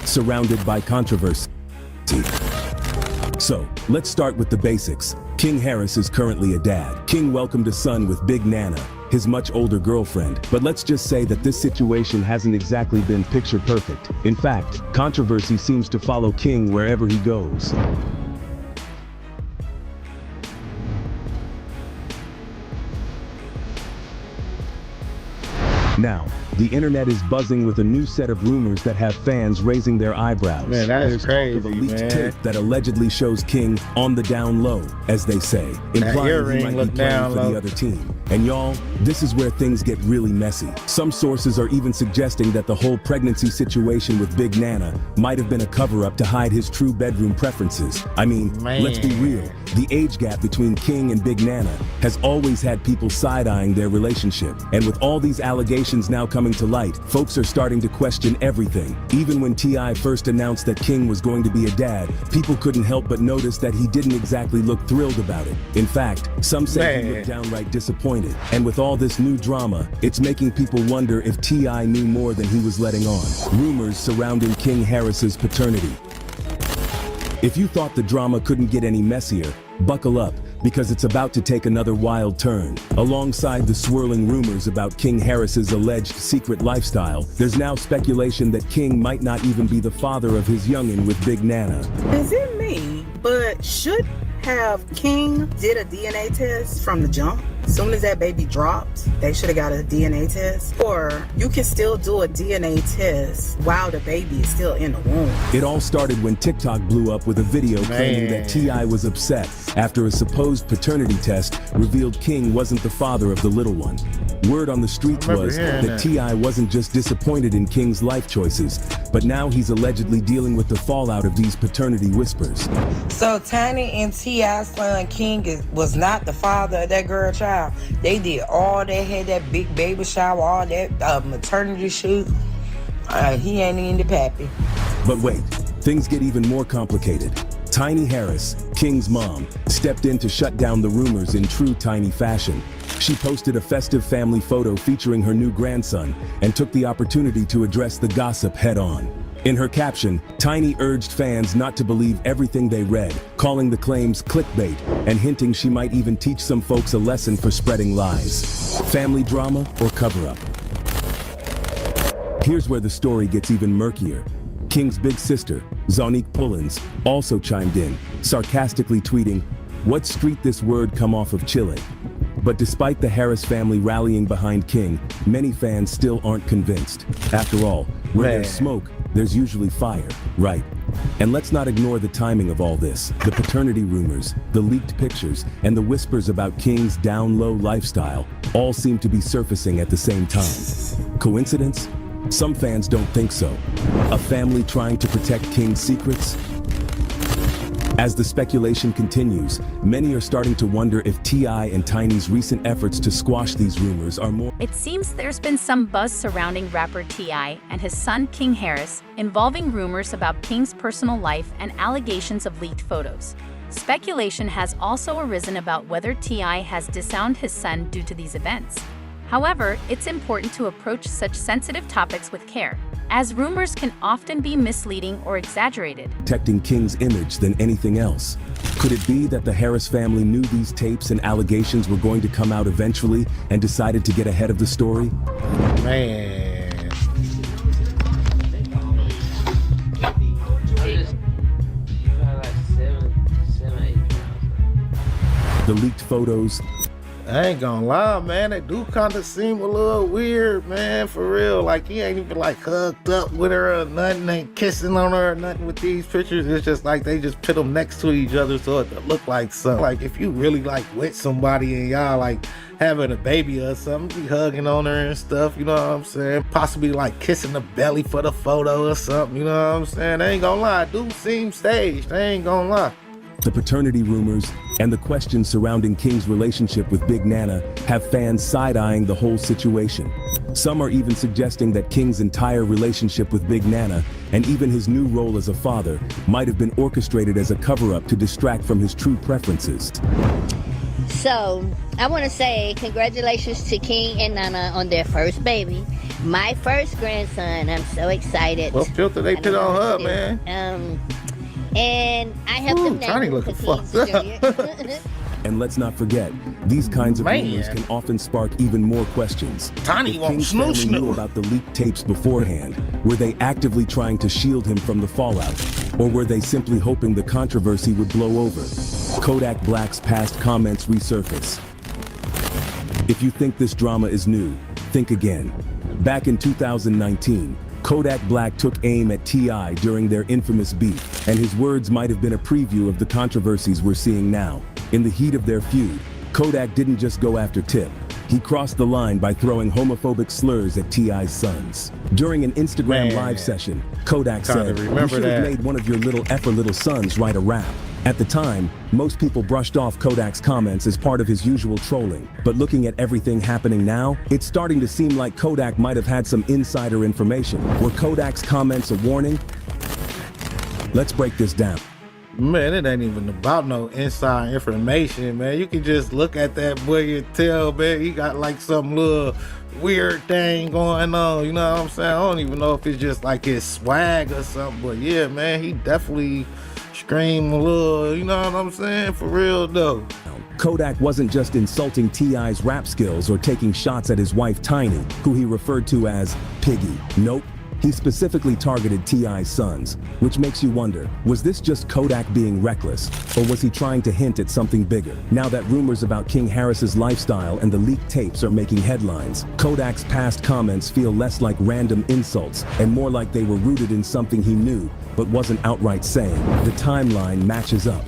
surrounded by controversy. So, let's start with the basics. King Harris is currently a dad. King welcomed a son with Big Nana, his much older girlfriend. But let's just say that this situation hasn't exactly been picture perfect. In fact, controversy seems to follow King wherever he goes. Now, the internet is buzzing with a new set of rumors that have fans raising their eyebrows. Man, that is crazy, of a leaked man. tape that allegedly shows King on the down low, as they say, implying he might be playing for the other team. And y'all, this is where things get really messy. Some sources are even suggesting that the whole pregnancy situation with Big Nana might have been a cover-up to hide his true bedroom preferences. I mean, let's be real. The age gap between King and Big Nana has always had people side-eyeing their relationship. And with all these allegations now coming to light, folks are starting to question everything. Even when T.I. first announced that King was going to be a dad, people couldn't help but notice that he didn't exactly look thrilled about it. In fact, some say he looked downright disappointed. And with all this new drama, it's making people wonder if T.I. knew more than he was letting on. Rumors surrounding King Harris's paternity. If you thought the drama couldn't get any messier, buckle up, because it's about to take another wild turn. Alongside the swirling rumors about King Harris's alleged secret lifestyle, there's now speculation that King might not even be the father of his youngin' with Big Nana. Is it me? But should have King did a DNA test from the jump? As soon as that baby dropped, they should have got a DNA test. Or you can still do a DNA test while the baby is still in the womb. It all started when TikTok blew up with a video claiming that T.I. was upset after a supposed paternity test revealed King wasn't the father of the little one. Word on the street was that T.I. wasn't just disappointed in King's life choices, but now he's allegedly dealing with the fallout of these paternity whispers. So Tiny and T.I.'s son King was not the father of that girl child. They did all they had that big baby shower, all that maternity shoot. He ain't even the pappy. But wait, things get even more complicated. Tiny Harris, King's mom, stepped in to shut down the rumors in true Tiny fashion. She posted a festive family photo featuring her new grandson and took the opportunity to address the gossip head-on. In her caption, Tiny urged fans not to believe everything they read, calling the claims clickbait and hinting she might even teach some folks a lesson for spreading lies. Family drama or cover-up? Here's where the story gets even murkier. King's big sister, Zonique Pullins, also chimed in, sarcastically tweeting, "What street this word come off of Chile?" But despite the Harris family rallying behind King, many fans still aren't convinced. After all, where there's smoke, there's usually fire, right? And let's not ignore the timing of all this. The paternity rumors, the leaked pictures, and the whispers about King's down-low lifestyle all seem to be surfacing at the same time. Coincidence? Some fans don't think so. A family trying to protect King's secrets? As the speculation continues, many are starting to wonder if T.I. and Tiny's recent efforts to squash these rumors are more— It seems there's been some buzz surrounding rapper T.I. and his son King Harris, involving rumors about King's personal life and allegations of leaked photos. Speculation has also arisen about whether T.I. has disowned his son due to these events. However, it's important to approach such sensitive topics with care, as rumors can often be misleading or exaggerated. Protecting King's image than anything else. Could it be that the Harris family knew these tapes and allegations were going to come out eventually and decided to get ahead of the story? Man. The leaked photos. I ain't gonna lie, man, they do kind of seem a little weird, man, for real. Like, he ain't even like hugged up with her or nothing, ain't kissing on her or nothing with these pictures. It's just like they just put them next to each other so it look like something. Like, if you really like with somebody and y'all like having a baby or something, be hugging on her and stuff, you know what I'm saying? Possibly like kissing the belly for the photo or something, you know what I'm saying? They ain't gonna lie, dude seem staged, they ain't gonna lie. The paternity rumors and the questions surrounding King's relationship with Big Nana have fans side-eyeing the whole situation. Some are even suggesting that King's entire relationship with Big Nana and even his new role as a father might have been orchestrated as a cover-up to distract from his true preferences. So, I want to say congratulations to King and Nana on their first baby. My first grandson. I'm so excited. What filter they put on her, man? And I helped him Tiny name looking him fucked up. And let's not forget, these kinds of rumors can often spark even more questions. Tiny If won't King's family snooze knew about the leaked tapes beforehand, were they actively trying to shield him from the fallout? Or were they simply hoping the controversy would blow over? Kodak Black's past comments resurface. If you think this drama is new, think again. Back in 2019, Kodak Black took aim at T.I. during their infamous beef, and his words might have been a preview of the controversies we're seeing now. In the heat of their feud, Kodak didn't just go after Tip. He crossed the line by throwing homophobic slurs at T.I.'s sons. During an Instagram live session, Kodak said, "You should have made one of your little effer little sons write a rap." At the time, most people brushed off Kodak's comments as part of his usual trolling. But looking at everything happening now, it's starting to seem like Kodak might have had some insider information. Were Kodak's comments a warning? Let's break this down. Man, it ain't even about no inside information, man. You can just look at that boy and tell, man, he got like some little weird thing going on, you know what I'm saying? I don't even know if it's just like his swag or something, but yeah, man, he definitely scream a little, you know what I'm saying? For real though. Kodak wasn't just insulting T.I.'s rap skills or taking shots at his wife Tiny, who he referred to as Piggy. Nope. He specifically targeted T.I.'s sons, which makes you wonder, was this just Kodak being reckless, or was he trying to hint at something bigger? Now that rumors about King Harris's lifestyle and the leaked tapes are making headlines, Kodak's past comments feel less like random insults and more like they were rooted in something he knew, but wasn't outright saying. The timeline matches up.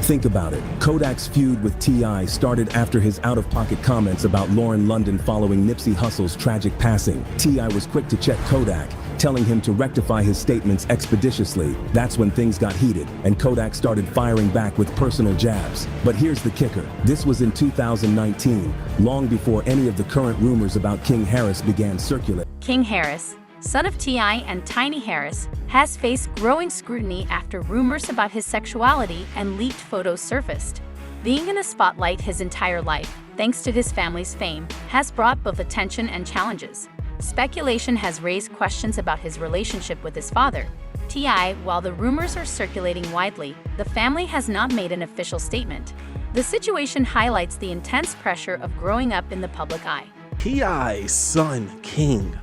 Think about it. Kodak's feud with T.I. started after his out-of-pocket comments about Lauren London following Nipsey Hussle's tragic passing. T.I. was quick to check Kodak, telling him to rectify his statements expeditiously. That's when things got heated, and Kodak started firing back with personal jabs. But here's the kicker. This was in 2019, long before any of the current rumors about King Harris began circulating. King Harris, son of T.I. and Tiny Harris, has faced growing scrutiny after rumors about his sexuality and leaked photos surfaced. Being in the spotlight his entire life, thanks to his family's fame, has brought both attention and challenges. Speculation has raised questions about his relationship with his father, T.I. While the rumors are circulating widely, the family has not made an official statement. The situation highlights the intense pressure of growing up in the public eye. T.I.'s son, King,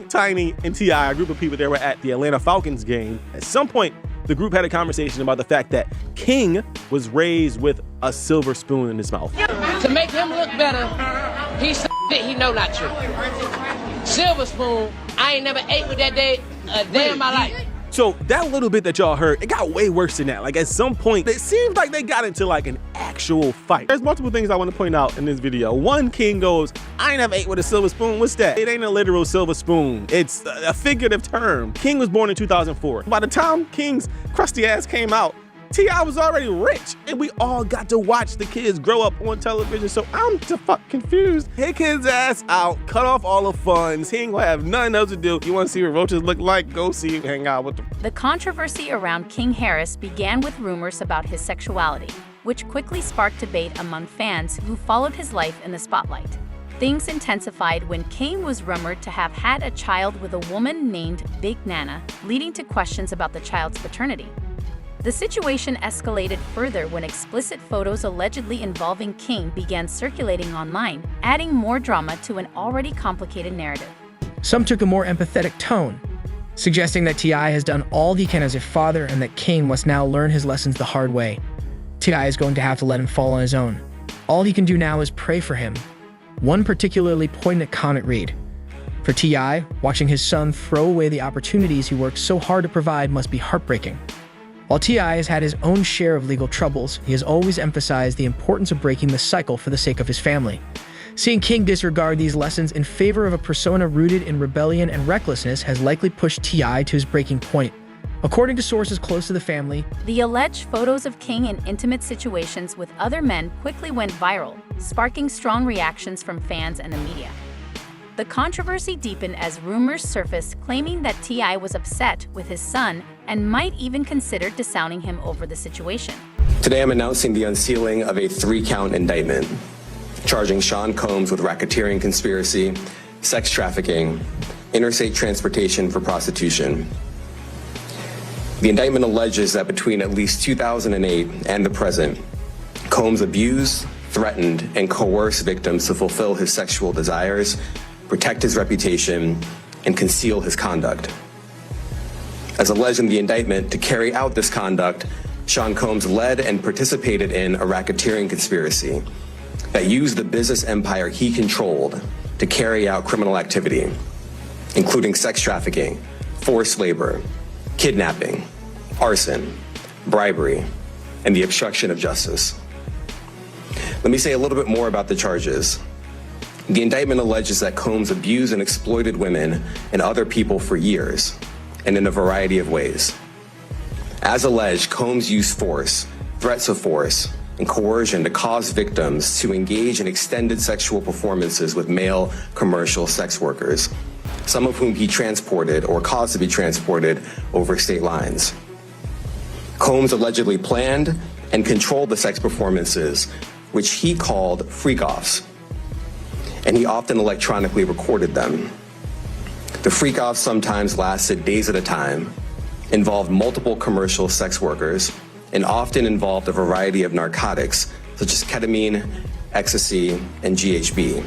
Tiny, and T.I., a group of people that were at the Atlanta Falcons game. At some point, the group had a conversation about the fact that King was raised with a silver spoon in his mouth. To make him look better, he said he know not true. Silver spoon, I ain't never ate with that day a day in my life. So that little bit that y'all heard, it got way worse than that. Like at some point, it seems like they got into like an actual fight. There's multiple things I want to point out in this video. One, King goes, I ain't never ate with a silver spoon. What's that? It ain't a literal silver spoon. It's a figurative term. King was born in 2004. By the time King's crusty ass came out, T.I. was already rich, and we all got to watch the kids grow up on television, so I'm the fuck confused. Kick his ass out, cut off all the funds. He ain't gonna have nothing else to do. You wanna see what roaches look like? Go see him hang out with them. The controversy around King Harris began with rumors about his sexuality, which quickly sparked debate among fans who followed his life in the spotlight. Things intensified when King was rumored to have had a child with a woman named Big Nana, leading to questions about the child's paternity. The situation escalated further when explicit photos allegedly involving King began circulating online, adding more drama to an already complicated narrative. Some took a more empathetic tone, suggesting that T.I. has done all he can as a father and that King must now learn his lessons the hard way. T.I. is going to have to let him fall on his own. All he can do now is pray for him. One particularly poignant comment read, "For T.I., watching his son throw away the opportunities he worked so hard to provide must be heartbreaking." While T.I. has had his own share of legal troubles, he has always emphasized the importance of breaking the cycle for the sake of his family. Seeing King disregard these lessons in favor of a persona rooted in rebellion and recklessness has likely pushed T.I. to his breaking point. According to sources close to the family, the alleged photos of King in intimate situations with other men quickly went viral, sparking strong reactions from fans and the media. The controversy deepened as rumors surfaced claiming that T.I. was upset with his son and might even consider disowning him over the situation. Today I'm announcing the unsealing of a 3-count indictment, charging Sean Combs with racketeering conspiracy, sex trafficking, interstate transportation for prostitution. The indictment alleges that between at least 2008 and the present, Combs abused, threatened, and coerced victims to fulfill his sexual desires, protect his reputation, and conceal his conduct. As alleged in the indictment, to carry out this conduct, Sean Combs led and participated in a racketeering conspiracy that used the business empire he controlled to carry out criminal activity, including sex trafficking, forced labor, kidnapping, arson, bribery, and the obstruction of justice. Let me say a little bit more about the charges. The indictment alleges that Combs abused and exploited women and other people for years, and in a variety of ways. As alleged, Combs used force, threats of force, and coercion to cause victims to engage in extended sexual performances with male commercial sex workers, some of whom he transported or caused to be transported over state lines. Combs allegedly planned and controlled the sex performances, which he called freak-offs, and he often electronically recorded them. The freak-offs sometimes lasted days at a time, involved multiple commercial sex workers, and often involved a variety of narcotics, such as ketamine, ecstasy, and GHB,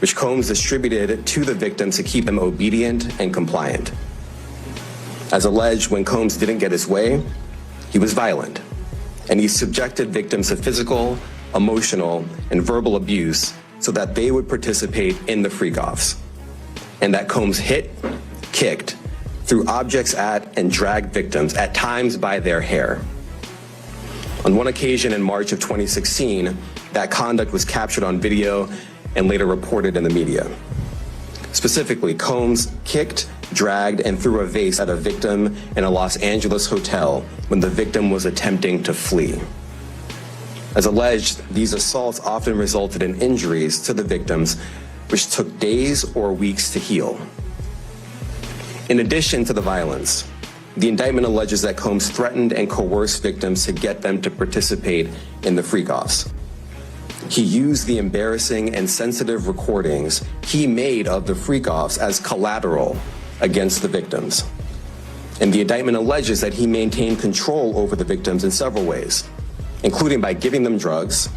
which Combs distributed to the victims to keep them obedient and compliant. As alleged, when Combs didn't get his way, he was violent, and he subjected victims to physical, emotional, and verbal abuse so that they would participate in the freak-offs, and that Combs hit, kicked, threw objects at, and dragged victims, at times by their hair. On one occasion in March of 2016, that conduct was captured on video and later reported in the media. Specifically, Combs kicked, dragged, and threw a vase at a victim in a Los Angeles hotel when the victim was attempting to flee. As alleged, these assaults often resulted in injuries to the victims, which took days or weeks to heal. In addition to the violence, the indictment alleges that Combs threatened and coerced victims to get them to participate in the freak-offs. He used the embarrassing and sensitive recordings he made of the freak-offs as collateral against the victims. And the indictment alleges that he maintained control over the victims in several ways, including by giving them drugs,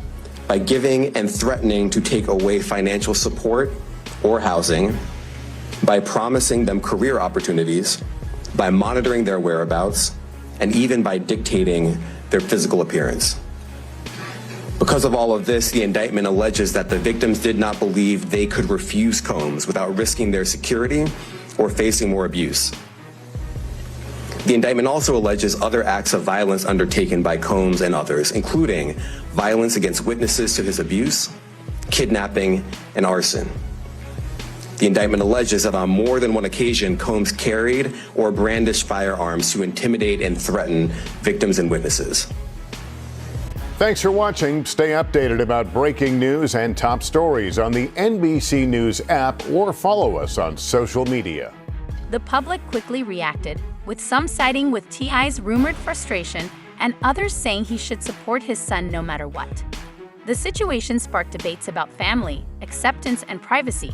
by giving and threatening to take away financial support or housing, by promising them career opportunities, by monitoring their whereabouts, and even by dictating their physical appearance. Because of all of this, the indictment alleges that the victims did not believe they could refuse Combs without risking their security or facing more abuse. The indictment also alleges other acts of violence undertaken by Combs and others, including violence against witnesses to his abuse, kidnapping, and arson. The indictment alleges that on more than one occasion, Combs carried or brandished firearms to intimidate and threaten victims and witnesses. Thanks for watching. Stay updated about breaking news and top stories on the NBC News app or follow us on social media. The public quickly reacted, with some siding with T.I.'s rumored frustration and others saying he should support his son no matter what. The situation sparked debates about family, acceptance, and privacy.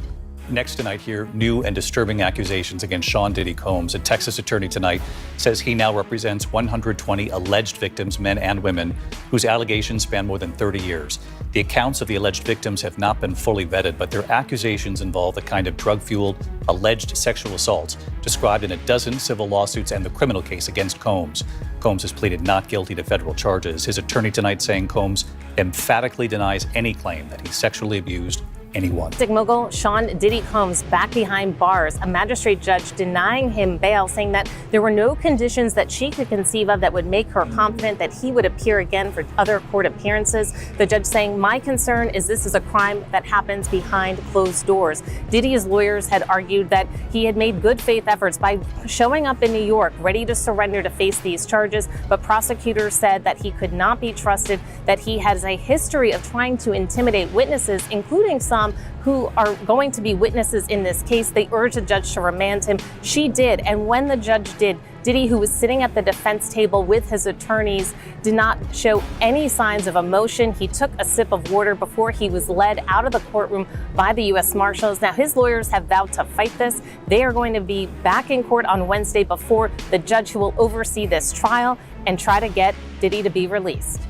Next tonight here, new and disturbing accusations against Sean Diddy Combs. A Texas attorney tonight says he now represents 120 alleged victims, men and women, whose allegations span more than 30 years. The accounts of the alleged victims have not been fully vetted, but their accusations involve the kind of drug-fueled, alleged sexual assaults described in a dozen civil lawsuits and the criminal case against Combs. Combs has pleaded not guilty to federal charges. His attorney tonight saying Combs emphatically denies any claim that he sexually abused anyone. Music mogul Sean Diddy Combs back behind bars. A magistrate judge denying him bail, saying that there were no conditions that she could conceive of that would make her confident that he would appear again for other court appearances. The judge saying, "My concern is this is a crime that happens behind closed doors." Diddy's lawyers had argued that he had made good faith efforts by showing up in New York ready to surrender to face these charges, but prosecutors said that he could not be trusted, that he has a history of trying to intimidate witnesses, including some who are going to be witnesses in this case. They urged the judge to remand him. She did, and when the judge did, Diddy, who was sitting at the defense table with his attorneys, did not show any signs of emotion. He took a sip of water before he was led out of the courtroom by the U.S. Marshals. Now, his lawyers have vowed to fight this. They are going to be back in court on Wednesday before the judge who will oversee this trial and try to get Diddy to be released.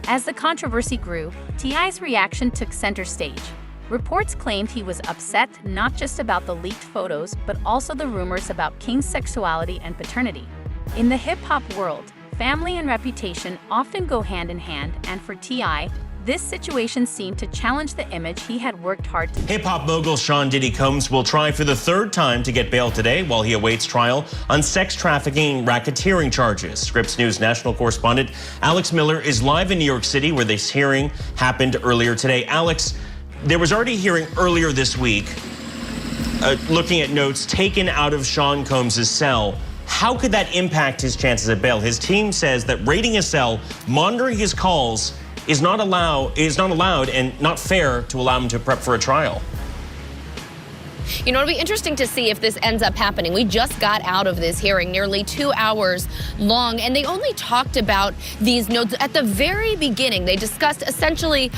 As the controversy grew, T.I.'s reaction took center stage. Reports claimed he was upset not just about the leaked photos, but also the rumors about King's sexuality and paternity. In the hip-hop world, family and reputation often go hand in hand, and for T.I., this situation seemed to challenge the image he had worked hard to. Hip-hop mogul Sean Diddy Combs will try for the third time to get bail today while he awaits trial on sex trafficking and racketeering charges. Scripps News national correspondent Alex Miller is live in New York City, where this hearing happened earlier today. Alex, there was already a hearing earlier this week looking at notes taken out of Sean Combs' cell. How could that impact his chances at bail? His team says that raiding his cell, monitoring his calls, is not allowed and not fair to allow him to prep for a trial. You know, it'll be interesting to see if this ends up happening. We just got out of this hearing, nearly 2 hours long, and they only talked about these notes at the very beginning. They discussed essentially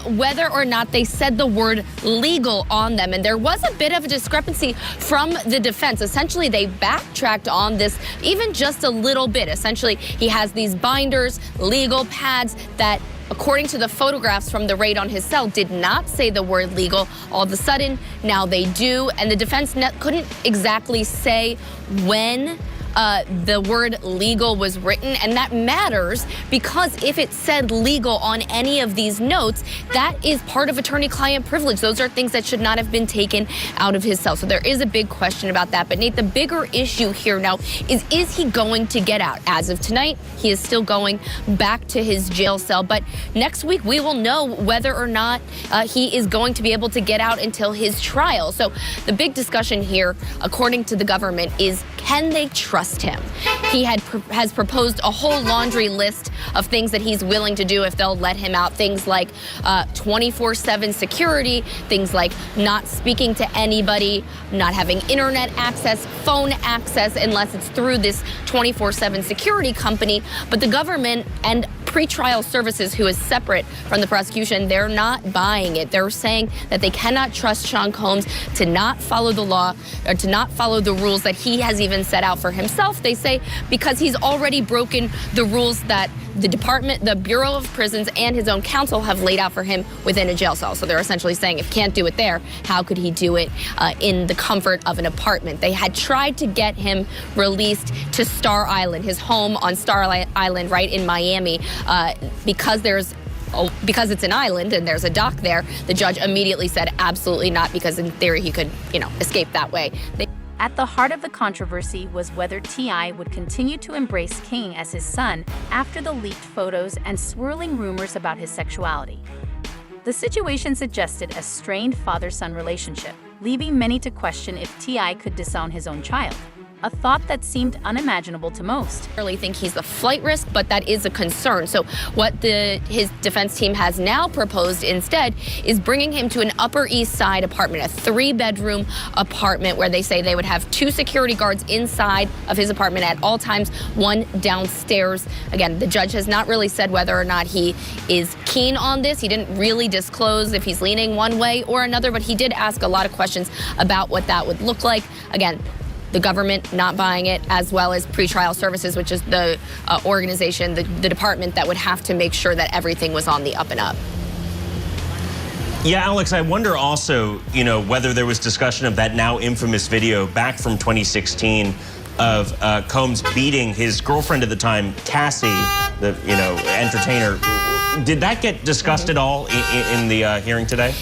whether or not they said the word legal on them, and there was a bit of a discrepancy from the defense. Essentially, they backtracked on this even just a little bit. Essentially, he has these binders, legal pads that, according to the photographs from the raid on his cell, did not say the word legal. All of a sudden, now they do. And the defense couldn't exactly say when the word legal was written, and that matters because if it said legal on any of these notes, that is part of attorney-client privilege. Those are things that should not have been taken out of his cell. So there is a big question about that. But Nate, the bigger issue here now is he going to get out? As of tonight, he is still going back to his jail cell. But next week, we will know whether or not he is going to be able to get out until his trial. So the big discussion here, according to the government, is can they trust him? He has proposed a whole laundry list of things that he's willing to do if they'll let him out. Things like 24/7 security, things like not speaking to anybody, not having internet access, phone access, unless it's through this 24/7 security company. But the government and pretrial services, who is separate from the prosecution, they're not buying it. They're saying that they cannot trust Sean Combs to not follow the law or to not follow the rules that he has even set out for himself. They say because he's already broken the rules that the department, the Bureau of Prisons, and his own counsel have laid out for him within a jail cell. So they're essentially saying if he can't do it there, how could he do it in the comfort of an apartment? They had tried to get him released to Star Island, his home on Star Island right in Miami, because it's an island and there's a dock there. The judge immediately said absolutely not, because in theory he could, escape that way. At the heart of the controversy was whether T.I. would continue to embrace King as his son after the leaked photos and swirling rumors about his sexuality. The situation suggested a strained father-son relationship, leaving many to question if T.I. could disown his own child, a thought that seemed unimaginable to most. I really think he's a flight risk, but that is a concern. So what his defense team has now proposed instead is bringing him to an Upper East Side apartment, a 3-bedroom apartment where they say they would have 2 security guards inside of his apartment at all times, 1 downstairs. Again, the judge has not really said whether or not he is keen on this. He didn't really disclose if he's leaning one way or another, but he did ask a lot of questions about what that would look like. Again, the government not buying it, as well as pretrial services, which is the organization, the department that would have to make sure that everything was on the up and up. Yeah, Alex, I wonder also, whether there was discussion of that now infamous video back from 2016 of Combs beating his girlfriend at the time, Cassie, the entertainer. Did that get discussed at all in the hearing today?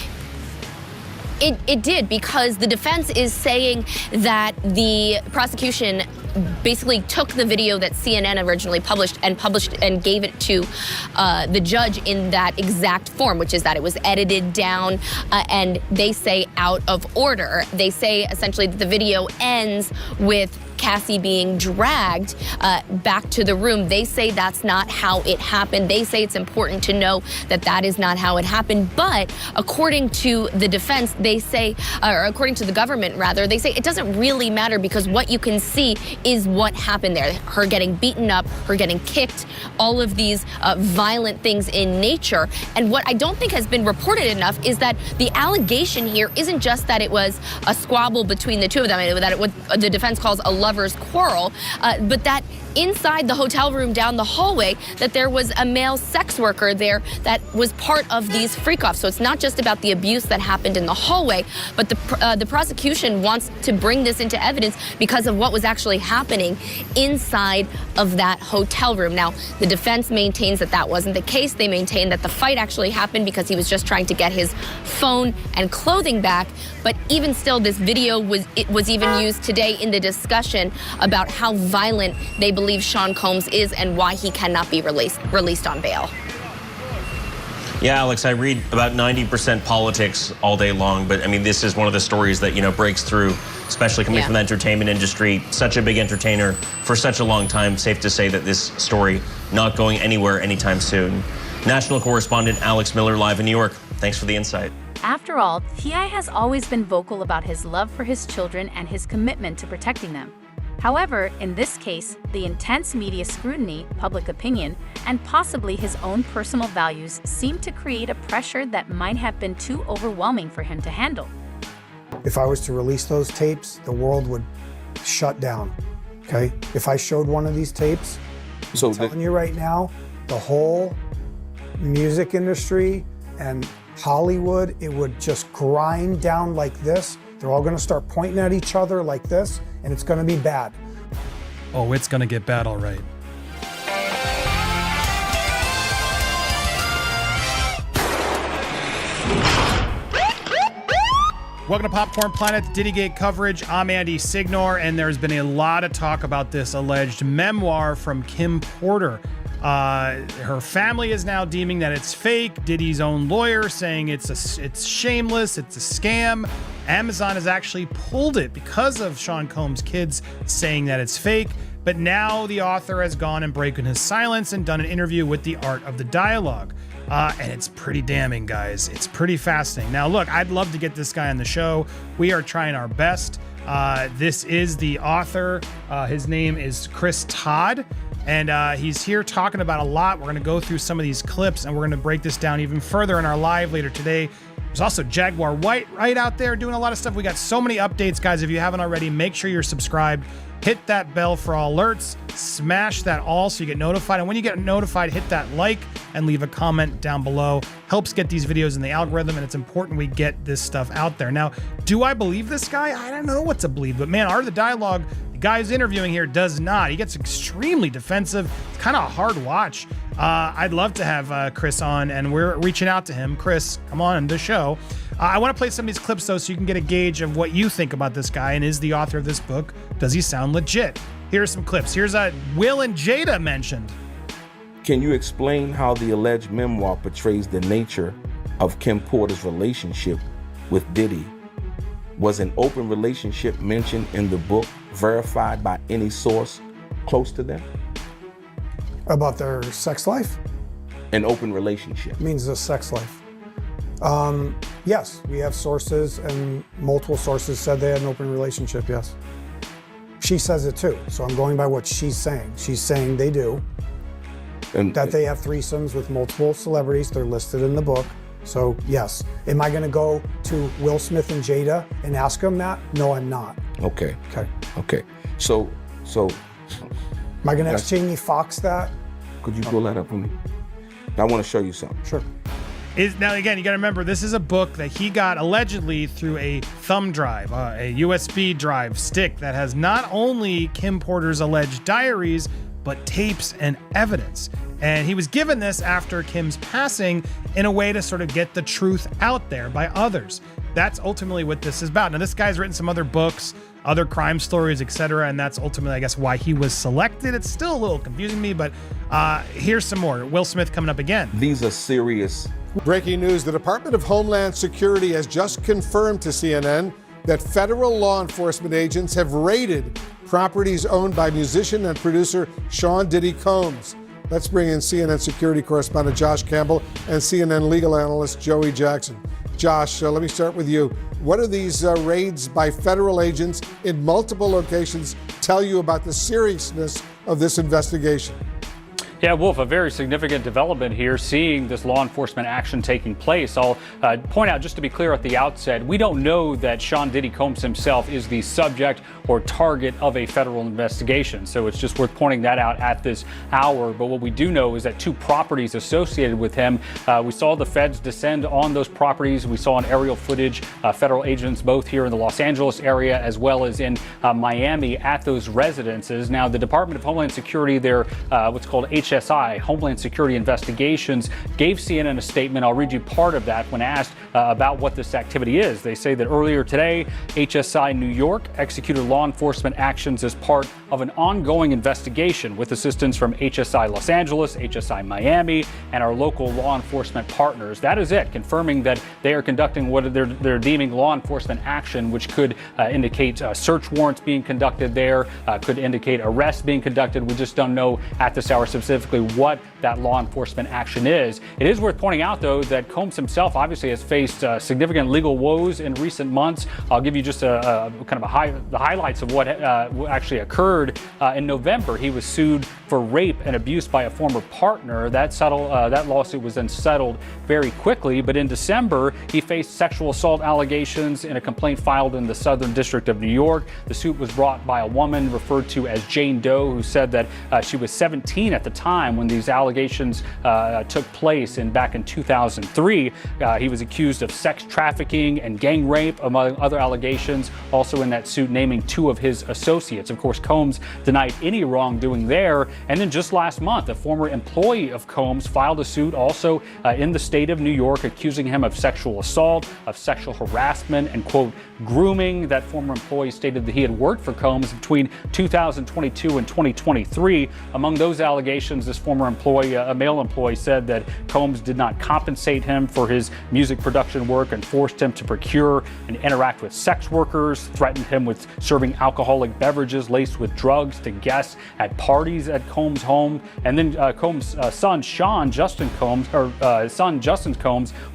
It did, because the defense is saying that the prosecution basically took the video that CNN originally published and gave it to the judge in that exact form, which is that it was edited down and they say out of order. They say essentially that the video ends with Cassie being dragged back to the room. They say that's not how it happened. They say it's important to know that that is not how it happened. But according to the defense, they say, or according to the government rather, they say it doesn't really matter because what you can see is what happened there. Her getting beaten up, her getting kicked, all of these violent things in nature. And what I don't think has been reported enough is that the allegation here isn't just that it was a squabble between the two of them, that what the defense calls a lover's quarrel, but that inside the hotel room down the hallway, that there was a male sex worker there that was part of these freak-offs. So it's not just about the abuse that happened in the hallway, but the prosecution wants to bring this into evidence because of what was actually happening inside of that hotel room. Now, the defense maintains that that wasn't the case. They maintain that the fight actually happened because he was just trying to get his phone and clothing back. But even still, this video was even used today in the discussion about how violent they believe Sean Combs is and why he cannot be released on bail. Yeah, Alex, I read about 90% politics all day long, but I mean, this is one of the stories that, you know, breaks through, especially coming from the entertainment industry. Such a big entertainer for such a long time. Safe to say that this story not going anywhere anytime soon. National correspondent Alex Miller live in New York. Thanks for the insight. After all, T.I. has always been vocal about his love for his children and his commitment to protecting them. However, in this case, the intense media scrutiny, public opinion, and possibly his own personal values seem to create a pressure that might have been too overwhelming for him to handle. If I was to release those tapes, the world would shut down, okay? If I showed one of these tapes, I'm telling you right now, the whole music industry and Hollywood, it would just grind down like this. They're all gonna start pointing at each other like this, and it's gonna be bad. Oh, it's gonna get bad, all right. Welcome to Popcorn Planet's Diddygate coverage. I'm Andy Signor, and there's been a lot of talk about this alleged memoir from Kim Porter. Her family is now deeming that it's fake. Diddy's own lawyer saying it's shameless, it's a scam. Amazon has actually pulled it because of Sean Combs' kids saying that it's fake. But now the author has gone and broken his silence and done an interview with The Art of the Dialogue. And it's pretty damning, guys. It's pretty fascinating. Now, look, I'd love to get this guy on the show. We are trying our best. This is the author. His name is Chris Todd. And he's here talking about a lot. We're going to go through some of these clips, and we're going to break this down even further in our live later today. There's also Jaguar White right out there doing a lot of stuff. We got so many updates, guys. If you haven't already, make sure you're subscribed. Hit that bell for all alerts. Smash that all so you get notified. And when you get notified, hit that like and leave a comment down below. Helps get these videos in the algorithm, and it's important we get this stuff out there. Now, do I believe this guy? I don't know what to believe, but man, Art of the Dialogue, the guy who's interviewing here does not. He gets extremely defensive. It's kind of a hard watch. I'd love to have Chris on, and we're reaching out to him. Chris, come on the show. I want to play some of these clips, though, so you can get a gauge of what you think about this guy and is the author of this book. Does he sound legit? Here's some clips. Here's Will and Jada mentioned. Can you explain how the alleged memoir portrays the nature of Kim Porter's relationship with Diddy? Was an open relationship mentioned in the book verified by any source close to them? About their sex life? An open relationship. Means a sex life. Yes, we have sources, and multiple sources said they had an open relationship, yes. She says it too, so I'm going by what she's saying. She's saying they do. And that they have threesomes with multiple celebrities. They're listed in the book. So yes. Am I gonna go to Will Smith and Jada and ask them that? No, I'm not. Okay. Okay. So. Am I gonna ask Jamie Foxx that? Could you pull that up for me? I want to show you something. Sure. Now, again, you got to remember, this is a book that he got allegedly through a thumb drive, a USB drive stick that has not only Kim Porter's alleged diaries, but tapes and evidence. And he was given this after Kim's passing in a way to sort of get the truth out there by others. That's ultimately what this is about. Now, this guy's written some other books, other crime stories, etc., and that's ultimately, I guess, why he was selected. It's still a little confusing to me, but here's some more. Will Smith coming up again. These are serious. Breaking news, the Department of Homeland Security has just confirmed to CNN that federal law enforcement agents have raided properties owned by musician and producer Sean Diddy Combs. Let's bring in CNN security correspondent Josh Campbell and CNN legal analyst Joey Jackson. Josh, let me start with you. What do these raids by federal agents in multiple locations tell you about the seriousness of this investigation? Yeah, Wolf, a very significant development here, seeing this law enforcement action taking place. I'll point out, just to be clear at the outset, we don't know that Sean Diddy Combs himself is the subject or target of a federal investigation. So it's just worth pointing that out at this hour. But what we do know is that two properties associated with him, we saw the feds descend on those properties. We saw on aerial footage, federal agents both here in the Los Angeles area as well as in Miami at those residences. Now, the Department of Homeland Security, their what's called HSI, Homeland Security Investigations, gave CNN a statement. I'll read you part of that when asked about what this activity is. They say that earlier today, HSI New York executed law enforcement actions as part of an ongoing investigation with assistance from HSI Los Angeles, HSI Miami, and our local law enforcement partners. That is it, confirming that they are conducting what they're deeming law enforcement action, which could indicate search warrants being conducted there, could indicate arrests being conducted. We just don't know at this hour specifically what that law enforcement action is. It is worth pointing out, though, that Combs himself obviously has faced significant legal woes in recent months. I'll give you just the highlights of what actually occurred. In November, he was sued for rape and abuse by a former partner. That lawsuit was then settled very quickly. But in December, he faced sexual assault allegations in a complaint filed in the Southern District of New York. The suit was brought by a woman referred to as Jane Doe, who said that she was 17 at the time when these allegations took place back in 2003. He was accused of sex trafficking and gang rape, among other allegations, also in that suit naming two of his associates. Of course, Combs denied any wrongdoing there. And then just last month, a former employee of Combs filed a suit also in the state of New York, accusing him of sexual assault, of sexual harassment, and, quote, grooming. That former employee stated that he had worked for Combs between 2022 and 2023. Among those allegations, this former employee, a male employee, said that Combs did not compensate him for his music production work and forced him to procure and interact with sex workers, threatened him with serving alcoholic beverages laced with drugs to guests at parties at Combs' home. And then Combs' son, Justin Combs,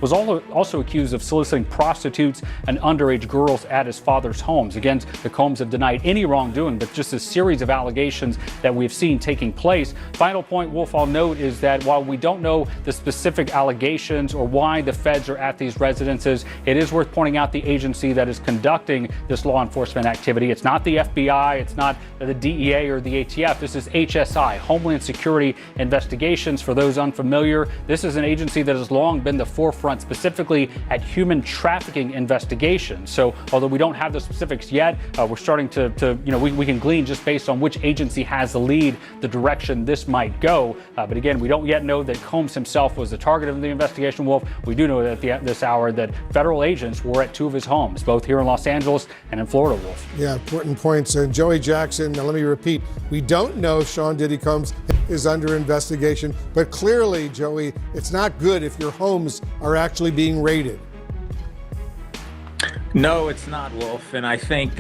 was also accused of soliciting prostitutes and underage girls at his father's homes. Again, the Combs have denied any wrongdoing, but just a series of allegations that we've seen taking place. Final point, Wolf, I'll note is that while we don't know the specific allegations or why the feds are at these residences, it is worth pointing out the agency that is conducting this law enforcement activity. It's not the FBI, it's not the DEA or the ATF. This is HSI, Homeland Security Investigations. For those unfamiliar, this is an agency that has long been the forefront specifically at human trafficking investigations. So although we don't have the specifics yet, we're starting to we can glean just based on which agency has the lead, the direction this might go. But again, we don't yet know that Combs himself was the target of the investigation, Wolf. We do know that at this hour that federal agents were at two of his homes, both here in Los Angeles and in Florida, Wolf. Yeah, important points. And Joey Jackson, now let me repeat, we don't know if Sean Diddy Combs is under investigation, but clearly, Joey, it's not good if your homes are actually being raided. No, it's not, Wolf. And I think,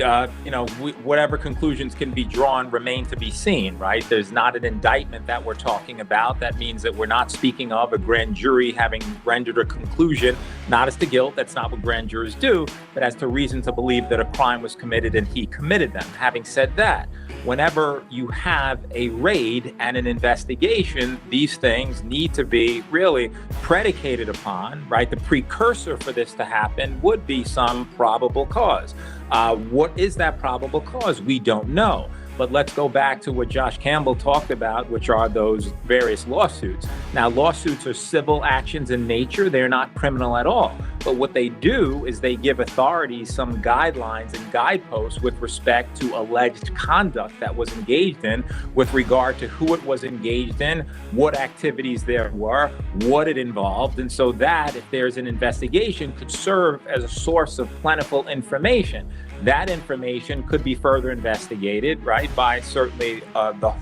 whatever conclusions can be drawn remain to be seen, right? There's not an indictment that we're talking about. That means that we're not speaking of a grand jury having rendered a conclusion, not as to guilt. That's not what grand jurors do, but as to reason to believe that a crime was committed and he committed them. Having said that, whenever you have a raid and an investigation, these things need to be really predicated upon, right? The precursor for this to happen would be some probable cause. What is that probable cause? We don't know. But let's go back to what Josh Campbell talked about, which are those various lawsuits. Now, lawsuits are civil actions in nature. They're not criminal at all. But what they do is they give authorities some guidelines and guideposts with respect to alleged conduct that was engaged in, with regard to who it was engaged in, what activities there were, what it involved. And so that, if there's an investigation, could serve as a source of plentiful information. That information could be further investigated, right, by certainly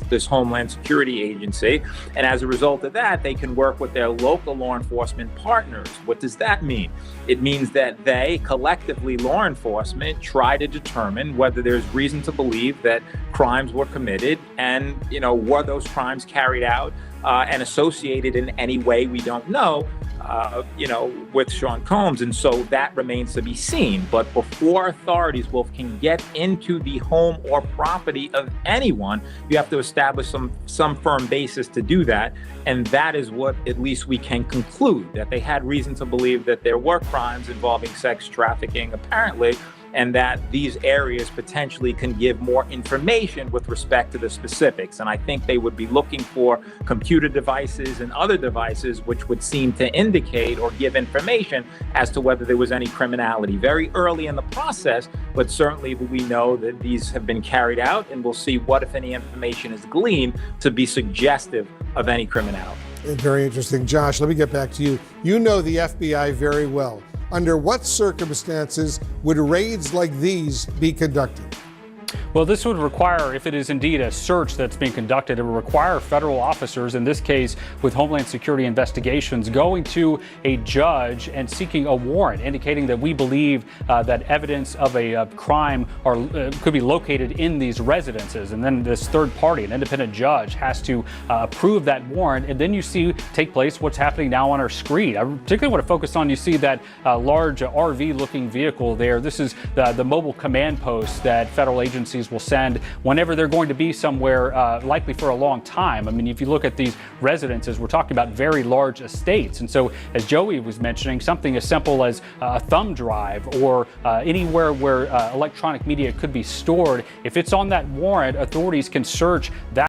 this Homeland Security Agency. And as a result of that, they can work with their local law enforcement partners. What does that mean? It means that they, collectively, law enforcement, try to determine whether there's reason to believe that crimes were committed and, were those crimes carried out and associated in any way we don't know, with Sean Combs. And so that remains to be seen. But before authorities, Wolf, can get into the home or property of anyone, you have to establish some firm basis to do that. And that is what at least we can conclude, that they had reason to believe that there were crimes involving sex trafficking, apparently, and that these areas potentially can give more information with respect to the specifics. And I think they would be looking for computer devices and other devices which would seem to indicate or give information as to whether there was any criminality very early in the process, but certainly we know that these have been carried out, and we'll see what, if any, information is gleaned to be suggestive of any criminality. Very interesting. Josh, let me get back to you. You know the FBI very well. Under what circumstances would raids like these be conducted? Well, this would require, if it is indeed a search that's being conducted, it would require federal officers, in this case with Homeland Security investigations, going to a judge and seeking a warrant, indicating that we believe that evidence of a crime could be located in these residences. And then this third party, an independent judge, has to approve that warrant. And then you see take place what's happening now on our screen. I particularly want to focus on, you see that large RV-looking vehicle there. This is the mobile command post that federal agencies will send whenever they're going to be somewhere, likely for a long time. I mean, if you look at these residences, we're talking about very large estates. And so, as Joey was mentioning, something as simple as a thumb drive or anywhere where electronic media could be stored, if it's on that warrant, authorities can search that